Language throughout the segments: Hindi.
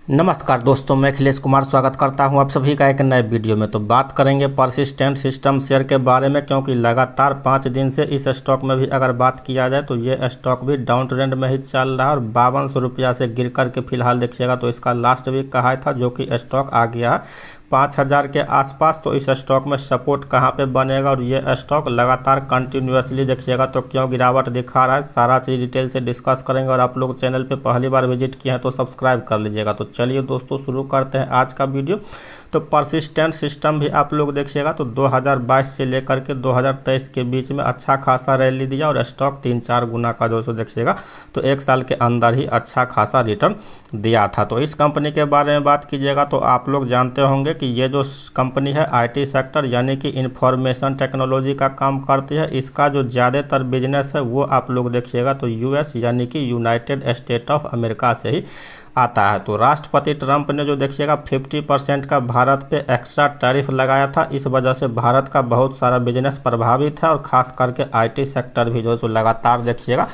नमस्कार दोस्तों, मैं अखिलेश कुमार स्वागत करता हूं आप सभी का एक नए वीडियो में। तो बात करेंगे परसिस्टेंट सिस्टम शेयर के बारे में, क्योंकि लगातार 5 दिन से इस स्टॉक में भी अगर बात किया जाए तो ये स्टॉक भी डाउन ट्रेंड में ही चल रहा है और 5200 रुपया से गिर करके फिलहाल देखिएगा तो इसका लास्ट वीक का हाई था, जो कि स्टॉक आ गया है 5000 के आसपास। तो इस स्टॉक में सपोर्ट कहां पे बनेगा और ये स्टॉक लगातार कंटिन्यूसली देखिएगा तो क्यों गिरावट दिखा रहा है, सारा चीज़ डिटेल से डिस्कस करेंगे। और आप लोग चैनल पे पहली बार विजिट किए हैं तो सब्सक्राइब कर लीजिएगा। तो चलिए दोस्तों शुरू करते हैं आज का वीडियो। तो परसिस्टेंट सिस्टम भी आप लोग देखिएगा तो 2022 से लेकर के 2023 के बीच में अच्छा खासा रैली दिया और स्टॉक 3-4 गुना का जो देखिएगा तो एक साल के अंदर ही अच्छा खासा रिटर्न दिया था। तो इस कंपनी के बारे में बात कीजिएगा तो आप लोग जानते होंगे कि ये जो कंपनी है आईटी सेक्टर यानी कि इंफॉर्मेशन टेक्नोलॉजी का काम करती है। इसका जो ज़्यादातर बिजनेस है वो आप लोग देखिएगा तो यूएस यानी कि यूनाइटेड स्टेट ऑफ अमेरिका से ही आता है। तो राष्ट्रपति ट्रंप ने जो देखिएगा 50% का भारत पे एक्स्ट्रा टैरिफ लगाया था। इस वजह से भारत का बहुत सारा बिजनेस प्रभावित है और ख़ास करके आईटी सेक्टर भी जो लगातार देखिएगा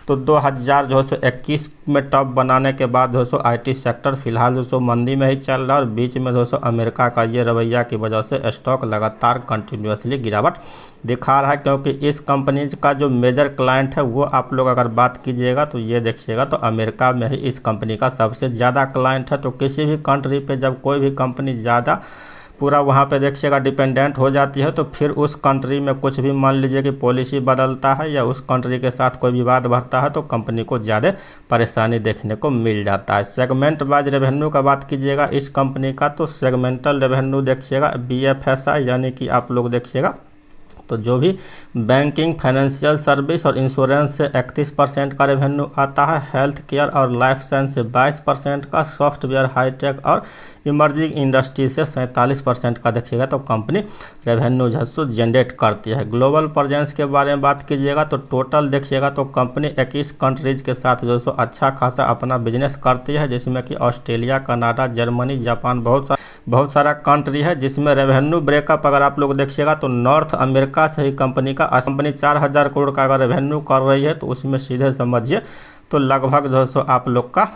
तो 2021 में टॉप बनाने के बाद आईटी सेक्टर फिलहाल मंदी में ही चल रहा है और बीच में अमेरिका का ये रवैया की वजह से स्टॉक लगातार कंटिन्यूसली गिरावट दिखा रहा है। क्योंकि इस कंपनी का जो मेजर क्लाइंट है वो आप लोग अगर बात कीजिएगा तो ये देखिएगा तो अमेरिका में ही इस कंपनी का सबसे ज़्यादा क्लाइंट है। तो किसी भी कंट्री पे जब कोई भी कंपनी ज़्यादा पूरा वहाँ पे देखिएगा डिपेंडेंट हो जाती है तो फिर उस कंट्री में कुछ भी मान लीजिए कि पॉलिसी बदलता है या उस कंट्री के साथ कोई विवाद बढ़ता है तो कंपनी को ज़्यादा परेशानी देखने को मिल जाता है। सेगमेंट वाइज रेवेन्यू का बात कीजिएगा इस कंपनी का तो सेगमेंटल रेवेन्यू देखिएगा BFSI यानी कि आप लोग देखिएगा तो जो भी बैंकिंग, फाइनेंशियल सर्विस और इंश्योरेंस से 31% का रेवेन्यू आता है, हेल्थ केयर और लाइफ साइंस से 22% का, सॉफ्टवेयर, हाईटेक और इमर्जिंग इंडस्ट्री से 47% का देखिएगा तो कंपनी रेवेन्यू जो जनरेट करती है। ग्लोबल प्रेजेंस के बारे में बात कीजिएगा तो टोटल देखिएगा तो कंपनी 21 कंट्रीज के साथ जो अच्छा खासा अपना बिजनेस करती है, जिसमें कि ऑस्ट्रेलिया, कनाडा, जर्मनी, जापान बहुत सारा कंट्री है। जिसमें रेवेन्यू ब्रेकअप अगर आप लोग देखिएगा तो नॉर्थ अमेरिका से ही कंपनी 4000 करोड़ का अगर रेवेन्यू कर रही है तो उसमें सीधे समझिए तो लगभग जो आप लोग का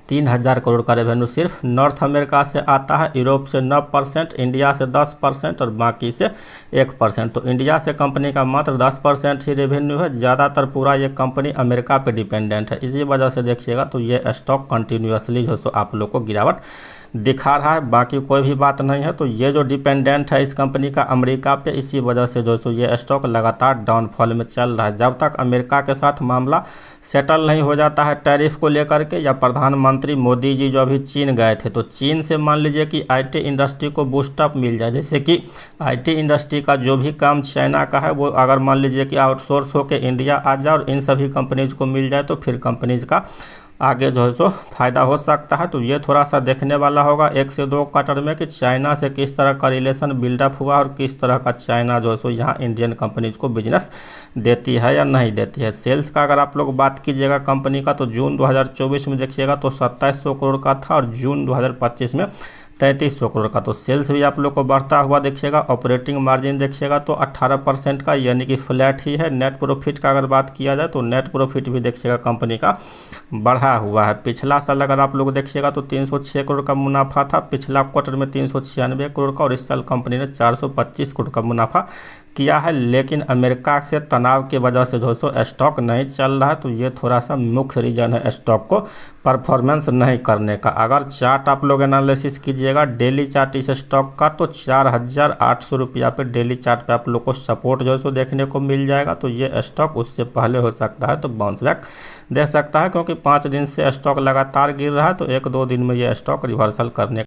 3000 करोड़ का रेवेन्यू सिर्फ नॉर्थ अमेरिका से आता है। यूरोप से 9%, इंडिया से 10% और बाकी से 1%। तो इंडिया से कंपनी का मात्र 10% ही रेवेन्यू है। ज़्यादातर पूरा ये कंपनी अमेरिका पे डिपेंडेंट है। इसी वजह से देखिएगा तो ये स्टॉक कंटिन्यूसली जो आप लोग को गिरावट दिखा रहा है, बाकी कोई भी बात नहीं है। तो ये जो डिपेंडेंट है इस कंपनी का अमेरिका पे, इसी वजह से जो ये स्टॉक लगातार डाउनफॉल में चल रहा है। जब तक अमेरिका के साथ मामला सेटल नहीं हो जाता है टैरिफ को लेकर के, या प्रधानमंत्री मोदी जी जो अभी चीन गए थे तो चीन से मान लीजिए कि आईटी इंडस्ट्री को बूस्टअप मिल जाए, जैसे कि आईटी इंडस्ट्री का जो भी काम चाइना का है वो अगर मान लीजिए कि आउटसोर्स होकर इंडिया आ जाए और इन सभी कंपनीज को मिल जाए तो फिर कंपनीज का आगे जो है फायदा हो सकता है। तो ये थोड़ा सा देखने वाला होगा 1 से 2 क्वार्टर में कि चाइना से किस तरह का रिलेशन बिल्डअप हुआ और किस तरह का चाइना जो है यहाँ इंडियन कंपनीज को बिजनेस देती है या नहीं देती है। सेल्स का अगर आप लोग बात कीजिएगा कंपनी का तो जून 2024 में देखिएगा तो 2700 करोड़ का था और जून 2025 में 3300 करोड़ का। तो सेल्स भी आप लोग को बढ़ता हुआ देखिएगा। ऑपरेटिंग मार्जिन देखिएगा तो 18% का यानी कि फ्लैट ही है। नेट प्रॉफिट का अगर बात किया जाए तो नेट प्रॉफिट भी देखिएगा कंपनी का बढ़ा हुआ है। पिछला साल अगर आप लोग देखिएगा तो 306 करोड़ का मुनाफा था, पिछला क्वार्टर में 396 करोड़ का, और इस साल कंपनी ने 425 करोड़ का मुनाफा किया है। लेकिन अमेरिका से तनाव की वजह से जो स्टॉक नहीं चल रहा है, तो ये थोड़ा सा मुख्य रीजन है स्टॉक को परफॉर्मेंस नहीं करने का। अगर चार्ट आप लोग एनालिसिस कीजिएगा डेली चार्ट इस स्टॉक का तो 4800 रुपया पे डेली चार्ट पे आप लोग को सपोर्ट जो देखने को मिल जाएगा। तो ये स्टॉक उससे पहले हो सकता है तो बाउंस बैक दे सकता है, क्योंकि 5 दिन से स्टॉक लगातार गिर रहा है तो 1-2 दिन में ये स्टॉक रिवर्सल करने